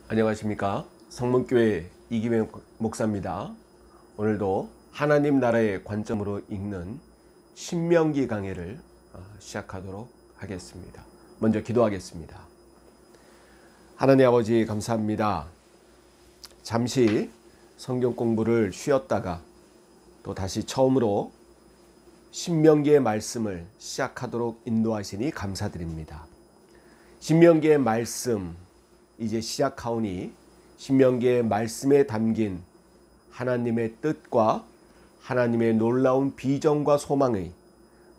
안녕하십니까. 성문교회 이기명 목사입니다. 오늘도 하나님 나라의 관점으로 읽는 신명기 강해를 시작하도록 하겠습니다. 먼저 기도하겠습니다. 하나님 아버지 감사합니다. 잠시 성경 공부를 쉬었다가 또 다시 처음으로 신명기의 말씀을 시작하도록 인도하시니 감사드립니다. 신명기의 말씀 이제 시작하오니 신명기의 말씀에 담긴 하나님의 뜻과 하나님의 놀라운 비전과 소망이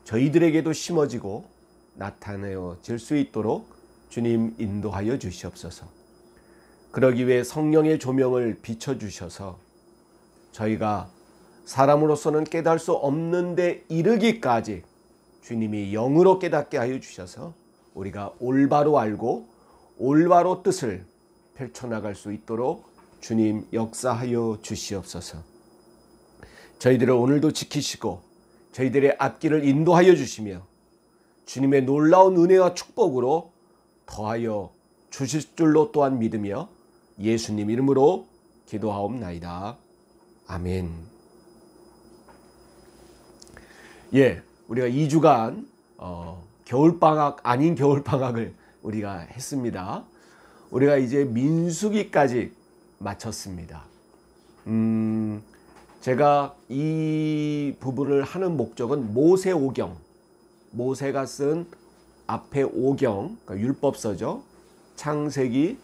저희들에게도 심어지고 나타내어질 수 있도록 주님 인도하여 주시옵소서. 그러기 위해 성령의 조명을 비춰주셔서 저희가 사람으로서는 깨달을 수 없는 데 이르기까지 주님이 영으로 깨닫게 하여 주셔서 우리가 올바로 알고 올바로 뜻을 펼쳐나갈 수 있도록 주님 역사하여 주시옵소서. 저희들을 오늘도 지키시고 저희들의 앞길을 인도하여 주시며 주님의 놀라운 은혜와 축복으로 더하여 주실 줄로 또한 믿으며 예수님 이름으로 기도하옵나이다. 아멘. 우리가 2주간 겨울방학 아닌 겨울방학을 우리가 했습니다. 우리가 이제 민수기까지 마쳤습니다. 제가 이 부분을 하는 목적은 모세오경, 모세가 쓴 앞에 오경, 그러니까 율법서죠. 창세기,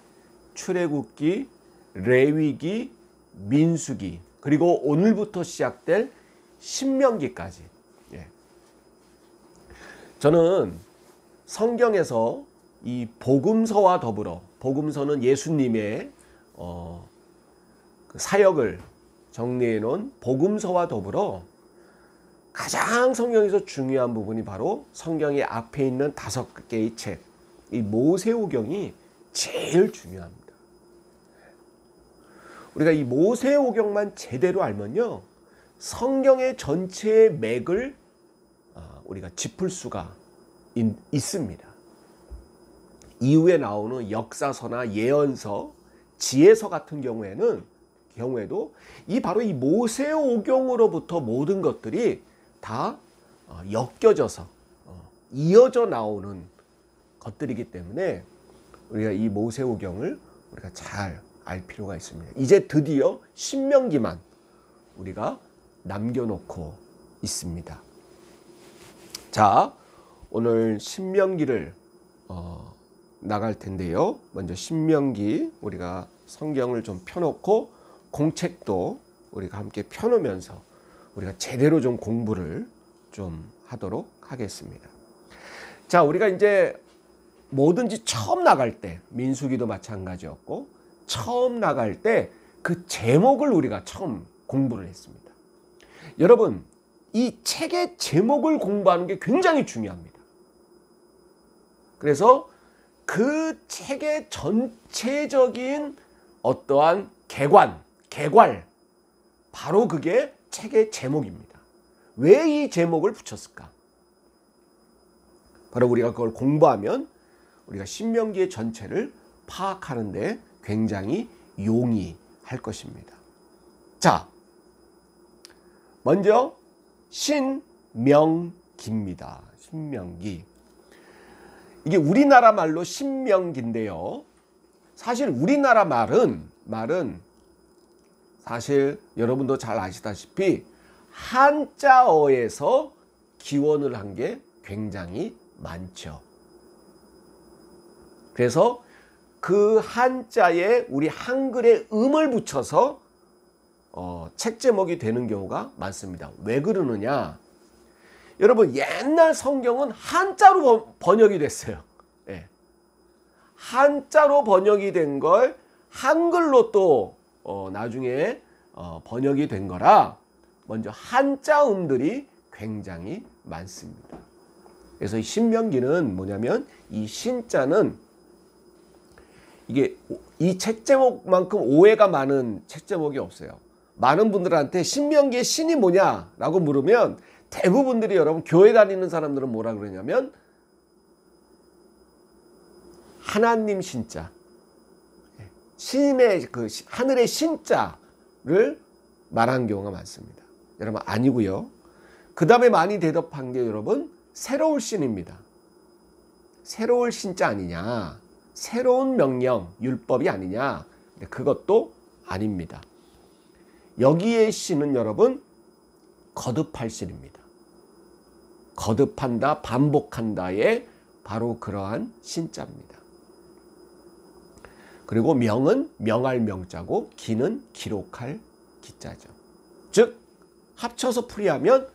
출애굽기, 레위기, 민수기, 그리고 오늘부터 시작될 신명기까지. 저는 성경에서 이 복음서와 더불어, 복음서는 예수님의 그 사역을 정리해 놓은 복음서와 더불어 가장 성경에서 중요한 부분이 바로 성경의 앞에 있는 5개의 책, 이 모세오경이 제일 중요합니다. 우리가 이 모세오경만 제대로 알면요, 성경의 전체의 맥을 우리가 짚을 수가 있습니다. 이후에 나오는 역사서나 예언서, 지혜서 같은 경우에도 바로 이 모세오경으로부터 모든 것들이 다 엮여져서 이어져 나오는 것들이기 때문에 우리가 이 모세오경을 우리가 잘 알 필요가 있습니다. 이제 드디어 신명기만 우리가 남겨놓고 있습니다. 자, 오늘 신명기를 나갈 텐데요. 먼저 신명기 우리가 성경을 좀 펴놓고 공책도 우리가 함께 펴놓으면서 우리가 제대로 좀 공부를 좀 하도록 하겠습니다. 자, 우리가 이제 뭐든지 처음 나갈 때, 민수기도 마찬가지였고 처음 나갈 때 그 제목을 우리가 처음 공부를 했습니다. 여러분, 이 책의 제목을 공부하는 게 굉장히 중요합니다. 그래서 그 책의 전체적인 어떠한 개괄, 바로 그게 책의 제목입니다. 왜 이 제목을 붙였을까? 바로 우리가 그걸 공부하면 우리가 신명기의 전체를 파악하는 데 굉장히 용이할 것입니다. 자, 먼저 신명기입니다. 신명기. 이게 우리나라 말로 신명기인데요. 사실 우리나라 말은 사실 여러분도 잘 아시다시피 한자어에서 기원을 한 게 굉장히 많죠. 그래서 그 한자에 우리 한글의 음을 붙여서 책 제목이 되는 경우가 많습니다. 왜 그러느냐? 여러분, 옛날 성경은 한자로 번역이 됐어요. 한자로 번역이 된 걸 한글로 또 나중에 번역이 된 거라 먼저 한자음들이 굉장히 많습니다. 그래서 이 신명기는 뭐냐면 이 신자는 이게 이 책 제목만큼 오해가 많은 책 제목이 없어요. 많은 분들한테 신명기의 신이 뭐냐라고 물으면 대부분들이 여러분 교회 다니는 사람들은 뭐라 그러냐면 하나님 신자, 신의 하늘의 신자를 말하는 경우가 많습니다. 여러분 아니고요. 그 다음에 많이 대답한 게 여러분 새로울 신입니다. 새로울 신자 아니냐, 새로운 명령, 율법이 아니냐. 근데 그것도 아닙니다. 여기에 신은 여러분 거듭할 신입니다. 거듭한다, 반복한다의 바로 그러한 신자입니다. 그리고 명은 명할 명자고 기는 기록할 기자죠. 즉 합쳐서 풀이하면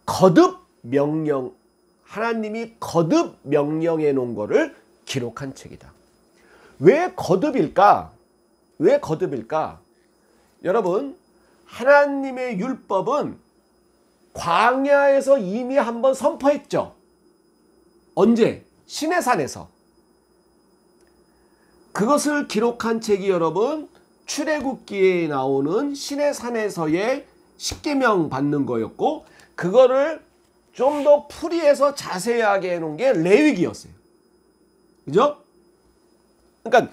거듭 명령, 하나님이 거듭 명령해 놓은 거를 기록한 책이다. 왜 거듭일까? 왜 거듭일까? 여러분 하나님의 율법은 광야에서 이미 한번 선포했죠. 언제? 시내산에서. 그것을 기록한 책이 여러분 출애굽기에 나오는 시내산에서의 십계명 받는 거였고, 그거를 좀 더 풀이해서 자세하게 해놓은 게 레위기였어요. 그죠? 그러니까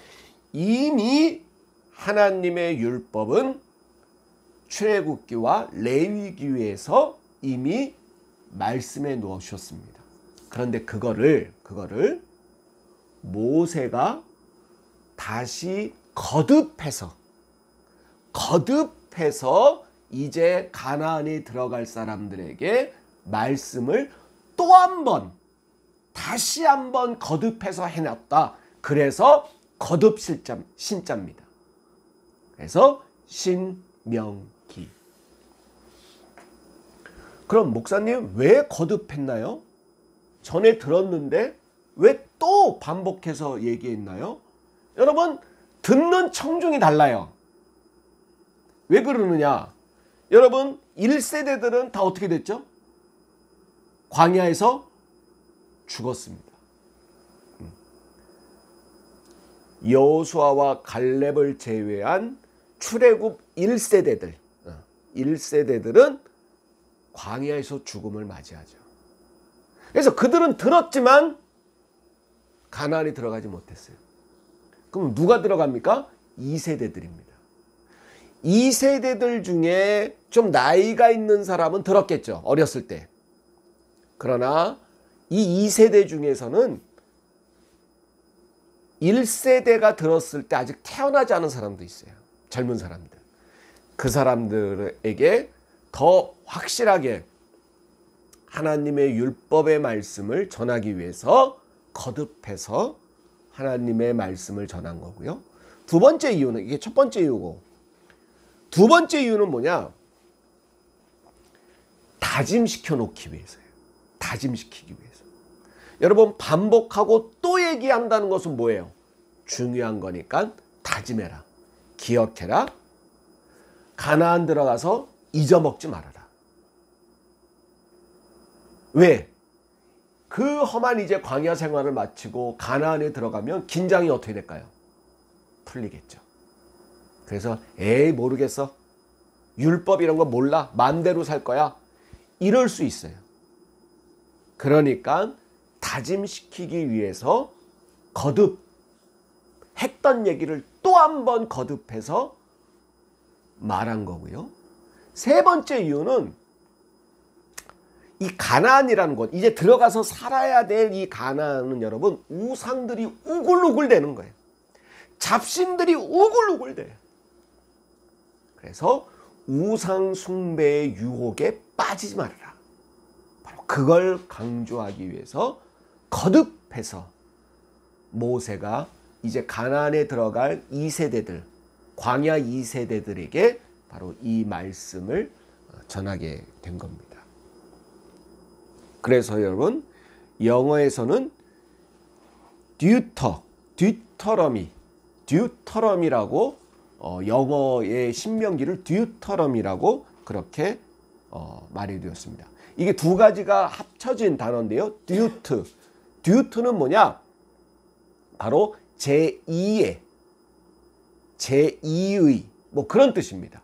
이미 하나님의 율법은 출애굽기와 레위기에서 이미 말씀해 놓으셨습니다. 그런데 그거를 모세가 다시 거듭해서 이제 가나안에 들어갈 사람들에게 말씀을 또 한 번, 다시 한번 거듭해서 해놨다. 그래서 거듭 신자입니다. 그래서 신명기. 그럼 목사님 왜 거듭했나요? 전에 들었는데 왜 또 반복해서 얘기했나요? 여러분 듣는 청중이 달라요. 왜 그러느냐? 여러분 1세대들은 다 어떻게 됐죠? 광야에서 죽었습니다. 여호수아와 갈렙을 제외한 출애굽 1세대들은 광야에서 죽음을 맞이하죠. 그래서 그들은 들었지만 가나안에 들어가지 못했어요. 그럼 누가 들어갑니까? 2세대들입니다. 2세대들 중에 좀 나이가 있는 사람은 들었겠죠. 어렸을 때. 그러나 이 2세대 중에서는 1세대가 들었을 때 아직 태어나지 않은 사람도 있어요. 젊은 사람들. 그 사람들에게 더 확실하게 하나님의 율법의 말씀을 전하기 위해서 거듭해서 하나님의 말씀을 전한 거고요. 두 번째 이유는, 이게 첫 번째 이유고, 두 번째 이유는 뭐냐? 다짐시켜 놓기 위해서예요. 다짐시키기 위해서. 여러분 반복하고 또 얘기한다는 것은 뭐예요? 중요한 거니까 다짐해라. 기억해라. 가나안 들어가서 잊어먹지 말아라. 왜? 그 험한 이제 광야 생활을 마치고 가나안에 들어가면 긴장이 어떻게 될까요? 풀리겠죠. 그래서 에이 모르겠어. 율법 이런 거 몰라. 맘대로 살 거야. 이럴 수 있어요. 그러니까 다짐시키기 위해서 거듭했던 얘기를 또 한 번 거듭해서 말한 거고요. 세 번째 이유는 이 가나안이라는 곳, 이제 들어가서 살아야 될 이 가나안은 여러분 우상들이 우글우글 되는 거예요. 잡신들이 우글우글 돼요. 그래서 우상 숭배의 유혹에 빠지지 말아라. 바로 그걸 강조하기 위해서 거듭해서 모세가 이제 가나안에 들어갈 2세대들, 광야 2세대들에게 바로 이 말씀을 전하게 된 겁니다. 그래서 여러분 영어에서는 듀터러미라고 영어의 신명기를 듀터러미라고 그렇게 말해두었습니다. 이게 두 가지가 합쳐진 단어인데요. 듀트는 뭐냐? 바로 제2의 뭐 그런 뜻입니다.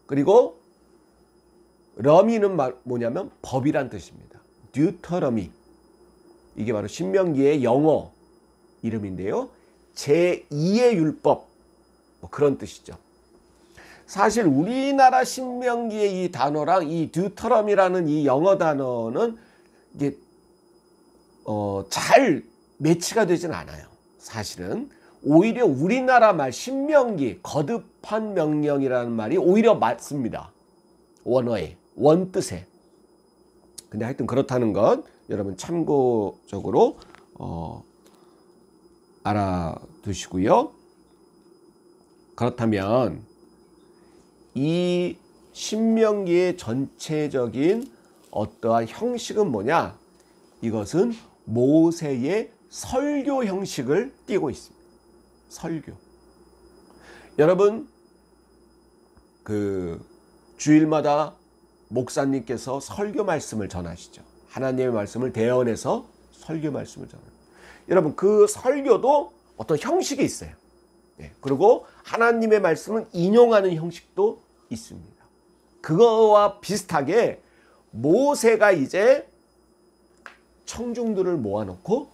그리고 러미는 뭐냐면 법이란 뜻입니다. 듀터러미. 이게 바로 신명기의 영어 이름인데요. 제2의 율법, 뭐 그런 뜻이죠. 사실 우리나라 신명기의 이 단어랑 이 듀터럼이라는 이 영어 단어는 이게 잘 매치가 되진 않아요. 사실은 오히려 우리나라 말 신명기, 거듭한 명령이라는 말이 오히려 맞습니다. 원어에, 원뜻에. 근데 하여튼 그렇다는 것 여러분 참고적으로 알아두시고요. 그렇다면 이 신명기의 전체적인 어떠한 형식은 뭐냐? 이것은 모세의 설교 형식을 띠고 있습니다. 설교. 여러분 그 주일마다 목사님께서 설교 말씀을 전하시죠. 하나님의 말씀을 대언해서 설교 말씀을 전합니다. 여러분 그 설교도 어떤 형식이 있어요. 네. 그리고 하나님의 말씀은 인용하는 형식도 있습니다. 그거와 비슷하게 모세가 이제 청중들을 모아놓고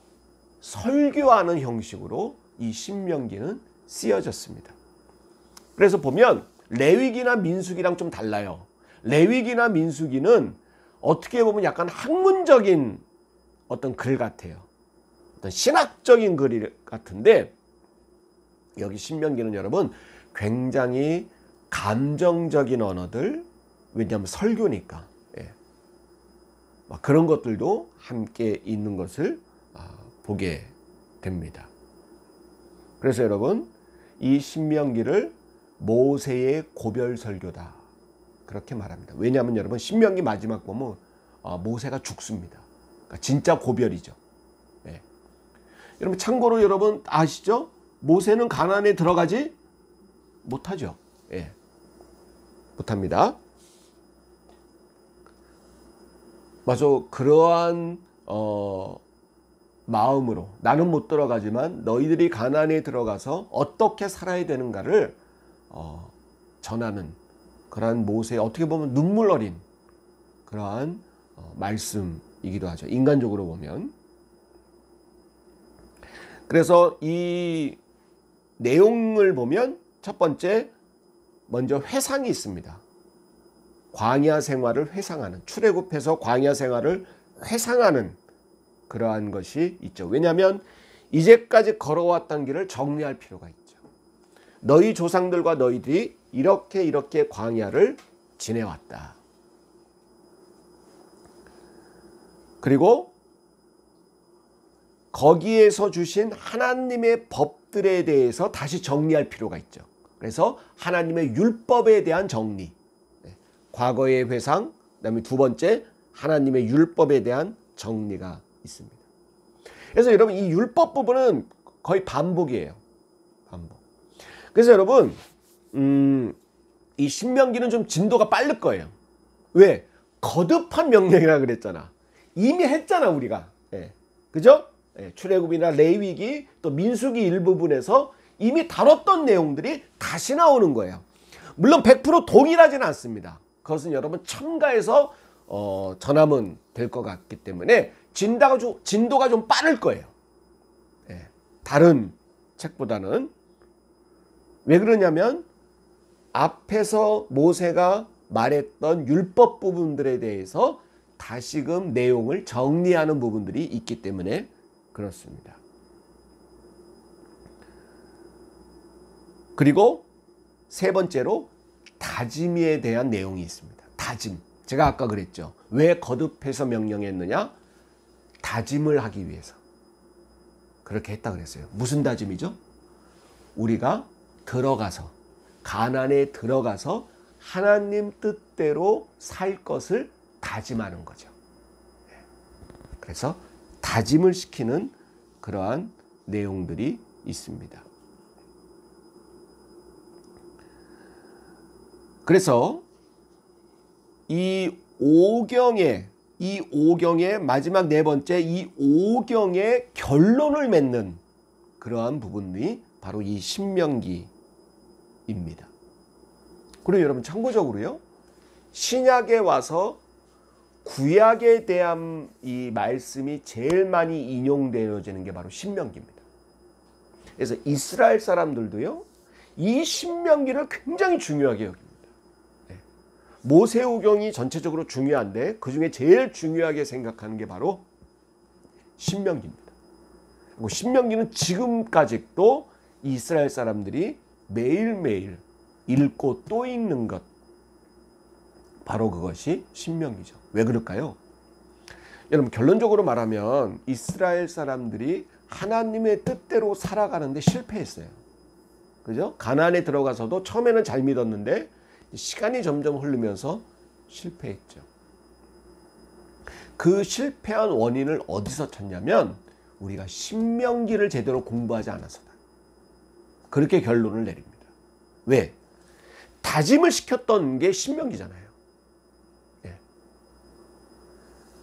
설교하는 형식으로 이 신명기는 쓰여졌습니다. 그래서 보면 레위기나 민수기랑 좀 달라요. 레위기나 민수기는 어떻게 보면 약간 학문적인 어떤 글 같아요. 어떤 신학적인 글 같은데 여기 신명기는 여러분 굉장히 감정적인 언어들, 왜냐하면 설교니까 그런 것들도 함께 있는 것을 보게 됩니다. 그래서 여러분 이 신명기를 모세의 고별 설교다 그렇게 말합니다. 왜냐하면 여러분 신명기 마지막 보면 모세가 죽습니다. 그러니까 진짜 고별이죠. 네. 여러분 참고로 여러분 아시죠? 모세는 가나안에 들어가지 못하죠. 예. 못합니다. 맞아. 그러한 마음으로 나는 못 들어가지만 너희들이 가나안에 들어가서 어떻게 살아야 되는가를 전하는 그러한 모세의 어떻게 보면 눈물 어린 그러한 말씀이기도 하죠. 인간적으로 보면. 그래서 이 내용을 보면 첫 번째 먼저 회상이 있습니다. 광야 생활을 회상하는, 출애굽해서 광야 생활을 회상하는 그러한 것이 있죠. 왜냐하면 이제까지 걸어왔던 길을 정리할 필요가 있죠. 너희 조상들과 너희들이 이렇게 광야를 지내왔다. 그리고 거기에서 주신 하나님의 법들에 대해서 다시 정리할 필요가 있죠. 그래서 하나님의 율법에 대한 정리, 과거의 회상, 그다음에 두 번째 하나님의 율법에 대한 정리가 있습니다. 그래서 여러분 이 율법 부분은 거의 반복이에요. 반복. 그래서 여러분 이 신명기는 좀 진도가 빠를 거예요. 왜? 거듭한 명령이라 그랬잖아. 이미 했잖아 우리가. 그죠? 출애굽이나 레위기 또 민수기 일부분에서 이미 다뤘던 내용들이 다시 나오는 거예요. 물론 100% 동일하지는 않습니다. 그것은 여러분 첨가해서 전하면 될 것 같기 때문에 진도가 좀 빠를 거예요. 다른 책보다는. 왜 그러냐면 앞에서 모세가 말했던 율법 부분들에 대해서 다시금 내용을 정리하는 부분들이 있기 때문에 그렇습니다. 그리고 세 번째로 다짐에 대한 내용이 있습니다. 다짐. 제가 아까 그랬죠. 왜 거듭해서 명령했느냐? 다짐을 하기 위해서. 그렇게 했다 그랬어요. 무슨 다짐이죠? 우리가 들어가서 가나안에 들어가서 하나님 뜻대로 살 것을 다짐하는 거죠. 그래서 다짐을 시키는 그러한 내용들이 있습니다. 그래서 이 오경의 마지막 네 번째 이 오경의 결론을 맺는 그러한 부분이 바로 이 신명기입니다. 그리고 여러분 참고적으로요. 신약에 와서 구약에 대한 이 말씀이 제일 많이 인용되어지는 게 바로 신명기입니다. 그래서 이스라엘 사람들도요, 이 신명기를 굉장히 중요하게 여깁니다. 모세오경이 전체적으로 중요한데 그 중에 제일 중요하게 생각하는 게 바로 신명기입니다. 그리고 신명기는 지금까지도 이스라엘 사람들이 매일매일 읽고 또 읽는 것, 바로 그것이 신명기죠. 왜 그럴까요? 여러분, 결론적으로 말하면 이스라엘 사람들이 하나님의 뜻대로 살아가는데 실패했어요. 그죠? 가나안에 들어가서도 처음에는 잘 믿었는데 시간이 점점 흐르면서 실패했죠. 그 실패한 원인을 어디서 찾냐면 우리가 신명기를 제대로 공부하지 않아서다. 그렇게 결론을 내립니다. 왜? 다짐을 시켰던 게 신명기잖아요. 예.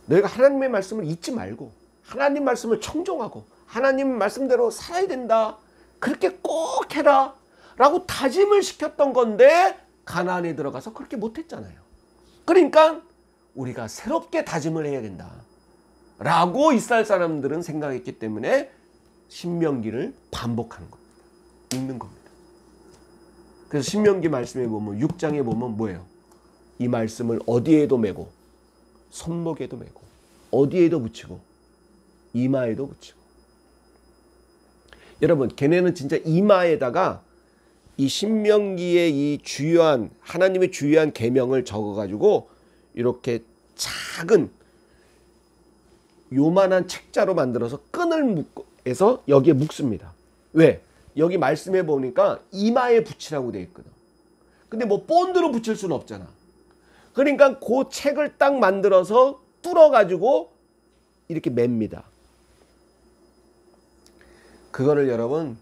너희가 하나님의 말씀을 잊지 말고 하나님 말씀을 청종하고 하나님 말씀대로 살아야 된다. 그렇게 꼭 해라 라고 다짐을 시켰던 건데 가나안에 들어가서 그렇게 못했잖아요. 그러니까 우리가 새롭게 다짐을 해야 된다 라고 이스라엘 사람들은 생각했기 때문에 신명기를 반복하는 겁니다. 읽는 겁니다. 그래서 신명기 말씀에 보면 6장에 보면 뭐예요? 이 말씀을 어디에도 메고 손목에도 메고 어디에도 붙이고 이마에도 붙이고. 여러분, 걔네는 진짜 이마에다가 이 신명기의 이 주요한 하나님의 주요한 계명을 적어가지고 이렇게 작은 요만한 책자로 만들어서 끈을 묶어서 여기에 묶습니다. 왜? 여기 말씀해 보니까 이마에 붙이라고 되어 있거든. 근데 뭐 본드로 붙일 수는 없잖아. 그러니까 그 책을 딱 만들어서 뚫어가지고 이렇게 맵니다. 그거를 여러분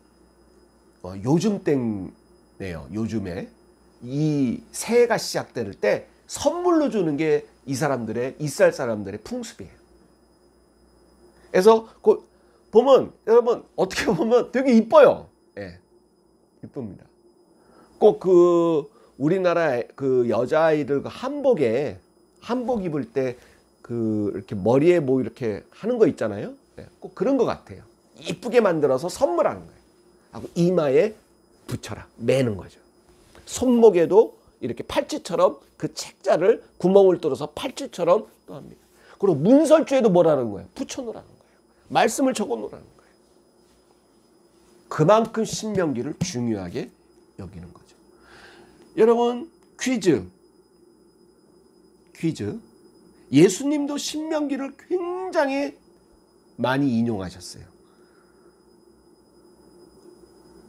요즘 땡네요. 요즘에 이 새해가 시작될 때 선물로 주는 게 이 사람들의 이스라엘 사람들의 풍습이에요. 그래서 그 보면 여러분 어떻게 보면 되게 이뻐요. 예, 이쁩니다. 꼭 그 우리나라 그 여자아이들 그 한복 입을 때 그 이렇게 머리에 뭐 이렇게 하는 거 있잖아요. 예, 꼭 그런 것 같아요. 이쁘게 만들어서 선물하는 거예요. 하고 이마에 붙여라, 매는 거죠. 손목에도 이렇게 팔찌처럼 그 책자를 구멍을 뚫어서 팔찌처럼 또 합니다. 그리고 문설주에도 뭐라는 거예요? 붙여놓으라는 거예요. 말씀을 적어놓으라는 거예요. 그만큼 신명기를 중요하게 여기는 거죠. 여러분, 퀴즈. 예수님도 신명기를 굉장히 많이 인용하셨어요.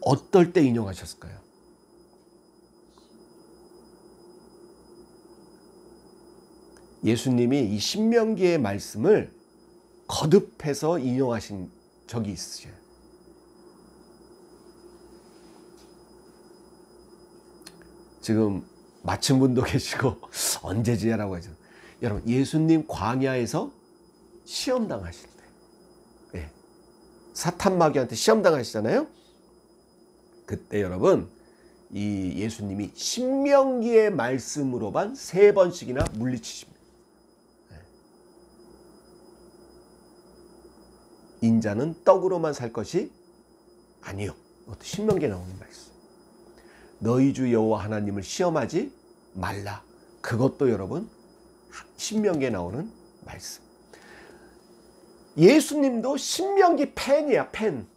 어떨 때 인용하셨을까요? 예수님이 이 신명기의 말씀을 거듭해서 인용하신 적이 있으셔요. 지금 맞힌 분도 계시고 언제지라고 하죠. 여러분, 예수님 광야에서 시험당하실 때, 네. 사탄 마귀한테 시험당하시잖아요. 그때 여러분, 이 예수님이 신명기의 말씀으로만 3번씩이나 물리치십니다. 인자는 떡으로만 살 것이 아니요. 이것도 신명기에 나오는 말씀. 너희 주 여호와 하나님을 시험하지 말라. 그것도 여러분 신명기에 나오는 말씀. 예수님도 신명기 팬이야, 팬.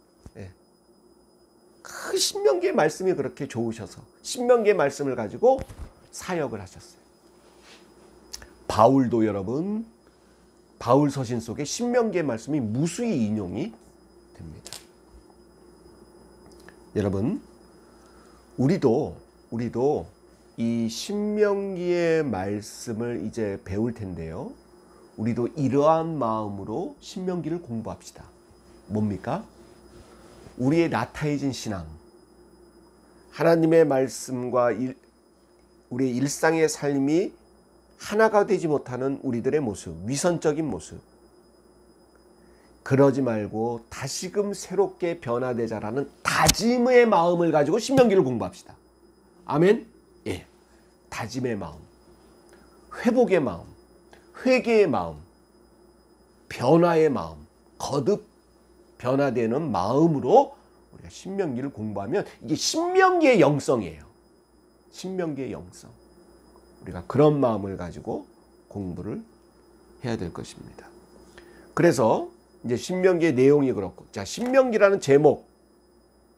그 신명기의 말씀이 그렇게 좋으셔서 신명기의 말씀을 가지고 사역을 하셨어요. 바울도 여러분, 바울 서신 속에 신명기의 말씀이 무수히 인용이 됩니다. 여러분, 우리도 이 신명기의 말씀을 이제 배울 텐데요. 우리도 이러한 마음으로 신명기를 공부합시다. 뭡니까? 우리의 나태해진 신앙, 하나님의 말씀과 우리의 일상의 삶이 하나가 되지 못하는 우리들의 모습, 위선적인 모습, 그러지 말고 다시금 새롭게 변화되자라는 다짐의 마음을 가지고 신명기를 공부합시다. 아멘? 예. 다짐의 마음, 회복의 마음, 회개의 마음, 변화의 마음, 거듭 변화되는 마음으로 우리가 신명기를 공부하면 이게 신명기의 영성이에요. 신명기의 영성. 우리가 그런 마음을 가지고 공부를 해야 될 것입니다. 그래서 이제 신명기의 내용이 그렇고, 자, 신명기라는 제목,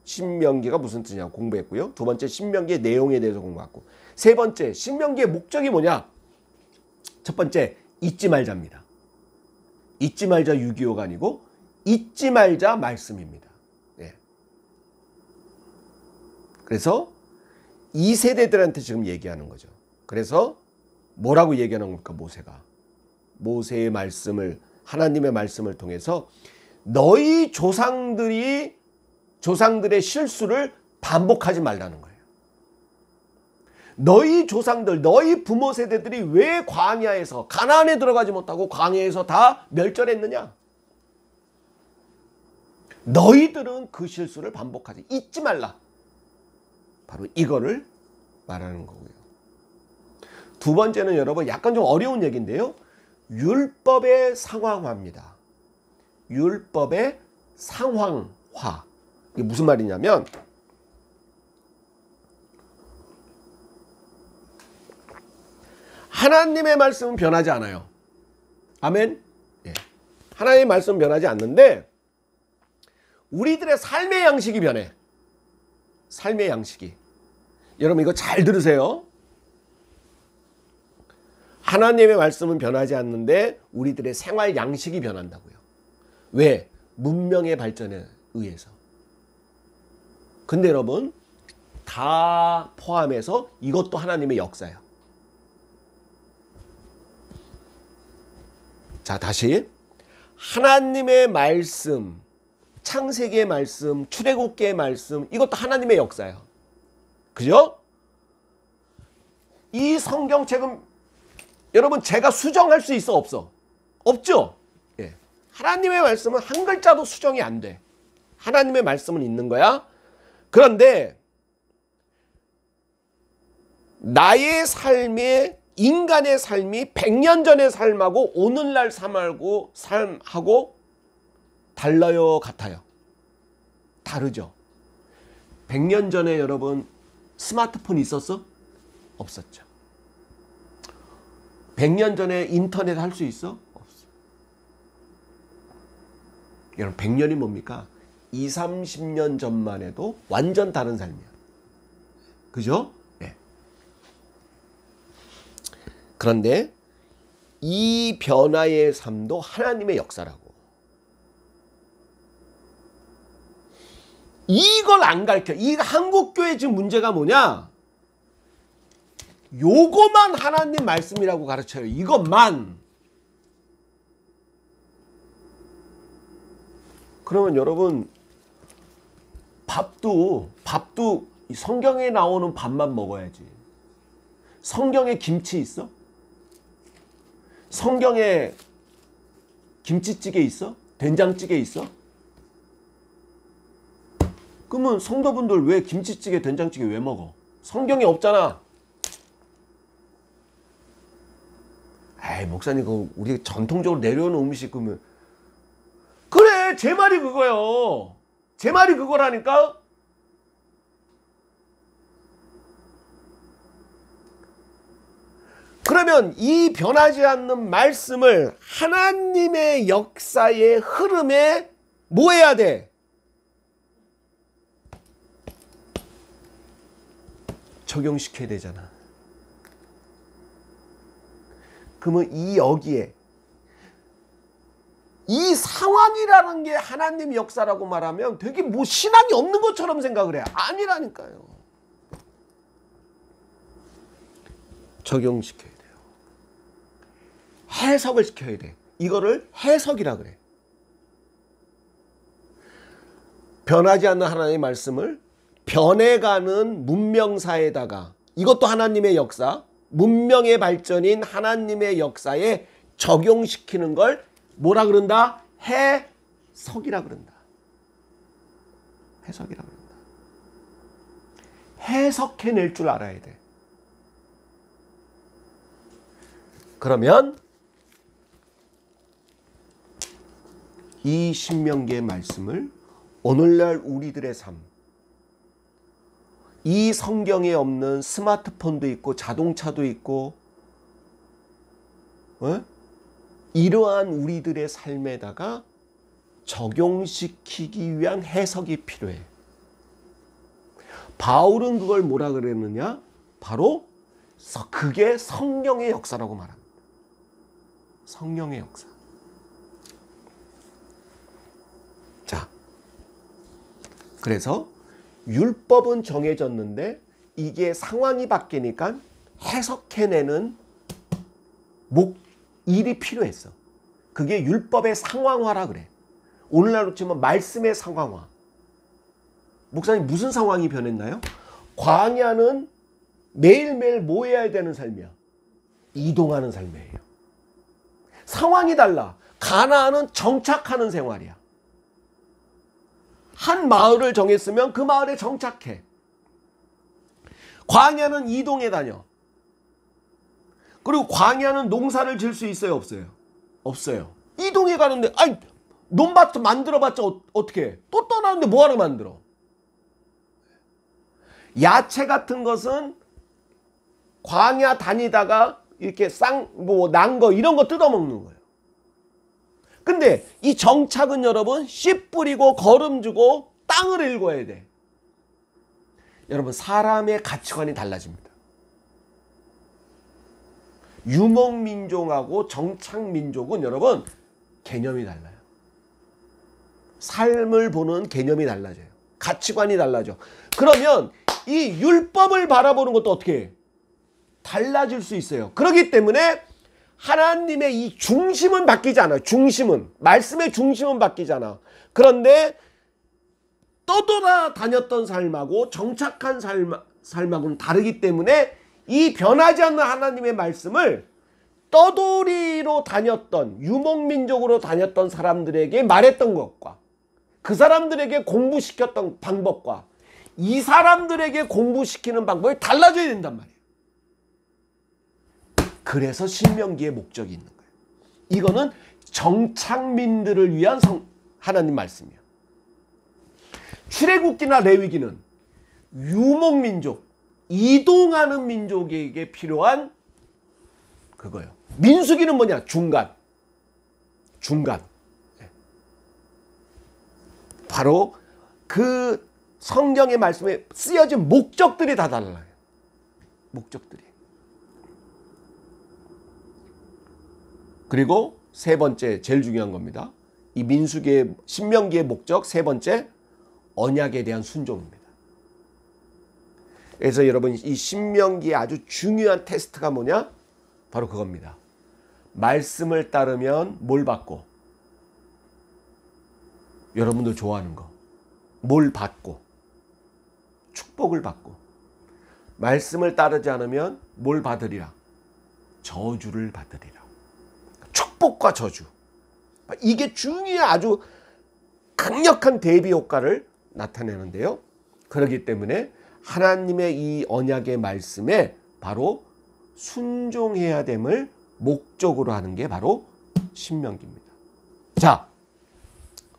신명기가 무슨 뜻이냐고 공부했고요. 두 번째, 신명기의 내용에 대해서 공부했고, 세 번째, 신명기의 목적이 뭐냐? 첫 번째, 잊지 말자입니다. 잊지 말자 6.25가 아니고 잊지 말자 말씀입니다. 예. 그래서 이 세대들한테 지금 얘기하는 거죠. 그래서 뭐라고 얘기하는 겁니까? 모세의 말씀을, 하나님의 말씀을 통해서 너희 조상들의 실수를 반복하지 말라는 거예요. 너희 조상들, 너희 부모 세대들이 왜 광야에서, 가나안에 들어가지 못하고 광야에서 다 멸절했느냐? 너희들은 그 실수를 반복하지, 잊지 말라. 바로 이거를 말하는 거고요. 두 번째는 여러분 약간 좀 어려운 얘기인데요. 율법의 상황화입니다. 율법의 상황화. 이게 무슨 말이냐면, 하나님의 말씀은 변하지 않아요. 아멘. 예. 하나님의 말씀은 변하지 않는데 우리들의 삶의 양식이 변해. 삶의 양식이. 여러분 이거 잘 들으세요. 하나님의 말씀은 변하지 않는데 우리들의 생활 양식이 변한다고요. 왜? 문명의 발전에 의해서. 근데 여러분 다 포함해서 이것도 하나님의 역사예요. 자, 다시 하나님의 말씀, 창세기의 말씀, 출애굽기의 말씀, 이것도 하나님의 역사예요. 그죠? 이 성경책은 여러분 제가 수정할 수 있어, 없어? 없죠? 예. 하나님의 말씀은 한 글자도 수정이 안 돼. 하나님의 말씀은 있는 거야. 그런데 나의 삶에, 인간의 삶이 100년 전의 삶하고 오늘날 삶하고 달라요, 같아요? 다르죠. 100년 전에 여러분 스마트폰 있었어? 없었죠. 100년 전에 인터넷 할 수 있어? 없어. 여러분 100년이 뭡니까? 20, 30년 전만 해도 완전 다른 삶이야. 그죠? 네. 그런데 이 변화의 삶도 하나님의 역사라고. 이걸 안 가르쳐. 이 한국교회 지금 문제가 뭐냐? 요거만 하나님 말씀이라고 가르쳐요. 이것만. 그러면 여러분 밥도 성경에 나오는 밥만 먹어야지. 성경에 김치 있어? 성경에 김치찌개 있어? 된장찌개 있어? 그러면 성도분들 왜 김치찌개, 된장찌개 왜 먹어? 성경에 없잖아. 에이, 목사님, 그거 우리 전통적으로 내려오는 음식 그러면. 그래, 제 말이 그거예요. 제 말이 그거라니까? 그러면 이 변하지 않는 말씀을 하나님의 역사의 흐름에 뭐 해야 돼? 적용시켜야 되잖아. 그러면 여기에 이 상황이라는 게 하나님 역사라고 말하면 되게 뭐 신앙이 없는 것처럼 생각을 해. 아니라니까요. 적용시켜야 돼요. 해석을 시켜야 돼. 이거를 해석이라 그래. 변하지 않는 하나님의 말씀을 변해가는 문명사에다가, 이것도 하나님의 역사, 문명의 발전인 하나님의 역사에 적용시키는 걸 뭐라 그런다? 해석이라 그런다. 해석이라 그런다. 해석해낼 줄 알아야 돼. 그러면 이 신명기의 말씀을 오늘날 우리들의 삶, 이 성경에 없는 스마트폰도 있고 자동차도 있고 이러한 우리들의 삶에다가 적용시키기 위한 해석이 필요해. 바울은 그걸 뭐라 그랬느냐? 바로 그게 성령의 역사라고 말합니다. 성령의 역사. 자, 그래서 율법은 정해졌는데 이게 상황이 바뀌니까 해석해내는 일이 필요했어. 그게 율법의 상황화라 그래. 오늘날로 치면 말씀의 상황화. 목사님 무슨 상황이 변했나요? 광야는 매일매일 뭐 해야 되는 삶이야? 이동하는 삶이에요. 상황이 달라. 가나안은 정착하는 생활이야. 한 마을을 정했으면 그 마을에 정착해. 광야는 이동해 다녀. 그리고 광야는 농사를 지을 수 있어요, 없어요? 없어요. 이동해 가는데 아니 논밭 만들어봤자 어떻게 해? 또 떠나는데 뭐하러 만들어? 야채 같은 것은 광야 다니다가 이렇게 난 거 이런 거 뜯어먹는 거예요. 근데 이 정착은 여러분 씨 뿌리고 거름 주고 땅을 일궈야 돼. 여러분 사람의 가치관이 달라집니다. 유목민족하고 정착민족은 여러분 개념이 달라요. 삶을 보는 개념이 달라져요. 가치관이 달라져. 그러면 이 율법을 바라보는 것도 어떻게 해? 달라질 수 있어요. 그렇기 때문에 하나님의 이 중심은 바뀌지 않아요. 중심은. 말씀의 중심은 바뀌지 않아. 그런데 떠돌아다녔던 삶하고 정착한 삶하고는 다르기 때문에 이 변하지 않는 하나님의 말씀을 떠돌이로 다녔던 유목민족으로 다녔던 사람들에게 말했던 것과 그 사람들에게 공부시켰던 방법과 이 사람들에게 공부시키는 방법이 달라져야 된단 말이에요. 그래서 신명기의 목적이 있는 거예요. 이거는 정착민들을 위한 하나님 말씀이에요. 출애굽기나 레위기는 유목민족, 이동하는 민족에게 필요한 그거예요. 민수기는 뭐냐? 중간. 바로 그 성경의 말씀에 쓰여진 목적들이 다 달라요. 목적들이. 그리고 세 번째 제일 중요한 겁니다. 이 민수기의 신명기의 목적 세 번째 언약에 대한 순종입니다. 그래서 여러분 이 신명기의 아주 중요한 테스트가 뭐냐? 바로 그겁니다. 말씀을 따르면 뭘 받고? 여러분들 좋아하는 거. 뭘 받고? 축복을 받고. 말씀을 따르지 않으면 뭘 받으리라? 저주를 받으리라. 축복과 저주. 이게 중요한 아주 강력한 대비 효과를 나타내는데요. 그렇기 때문에 하나님의 이 언약의 말씀에 바로 순종해야 됨을 목적으로 하는 게 바로 신명기입니다. 자,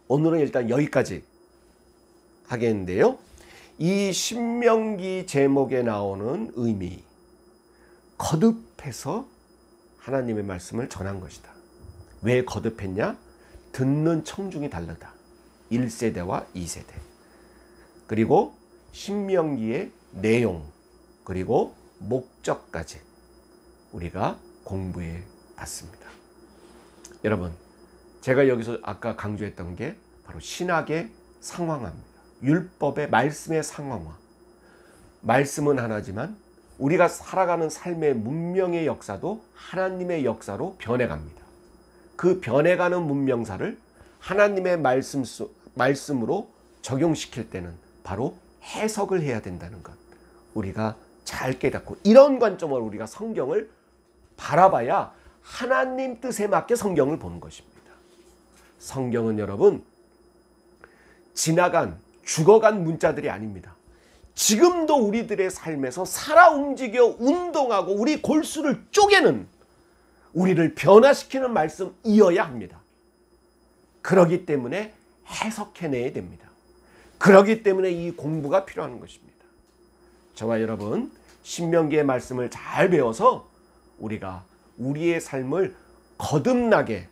오늘은 일단 여기까지 하겠는데요. 이 신명기 제목에 나오는 의미, 거듭해서 하나님의 말씀을 전한 것이다. 왜 거듭했냐? 듣는 청중이 다르다. 1세대와 2세대. 그리고 신명기의 내용, 그리고 목적까지 우리가 공부해 봤습니다. 여러분, 제가 여기서 아까 강조했던 게 바로 신학의 상황화입니다. 율법의 말씀의 상황화. 말씀은 하나지만 우리가 살아가는 삶의 문명의 역사도 하나님의 역사로 변해갑니다. 그 변해가는 문명사를 하나님의 말씀으로 적용시킬 때는 바로 해석을 해야 된다는 것. 우리가 잘 깨닫고 이런 관점으로 우리가 성경을 바라봐야 하나님 뜻에 맞게 성경을 보는 것입니다. 성경은 여러분 지나간 죽어간 문자들이 아닙니다. 지금도 우리들의 삶에서 살아 움직여 운동하고 우리 골수를 쪼개는 우리를 변화시키는 말씀이어야 합니다. 그렇기 때문에 해석해내야 됩니다. 그렇기 때문에 이 공부가 필요한 것입니다. 저와 여러분 신명기의 말씀을 잘 배워서 우리가 우리의 삶을 거듭나게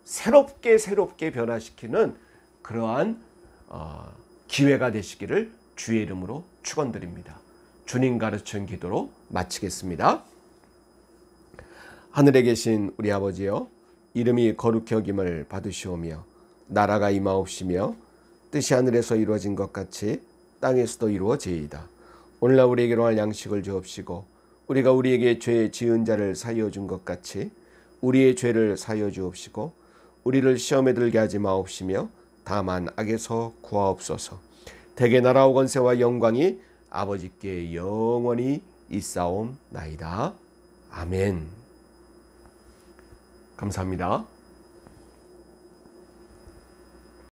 새롭게 변화시키는 그러한 기회가 되시기를 주의 이름으로 축원드립니다. 주님 가르친 기도로 마치겠습니다. 하늘에 계신 우리 아버지여, 이름이 거룩히 여김을 받으시오며 나라가 임하옵시며 뜻이 하늘에서 이루어진 것 같이 땅에서도 이루어지이다. 오늘날 우리에게 할 양식을 주옵시고 우리가 우리에게 죄 지은 자를 사하여 준 것 같이 우리의 죄를 사하여 주옵시고 우리를 시험에 들게 하지 마옵시며 다만 악에서 구하옵소서. 대개 나라와 권세와 영광이 아버지께 영원히 있사옵나이다. 아멘. 감사합니다.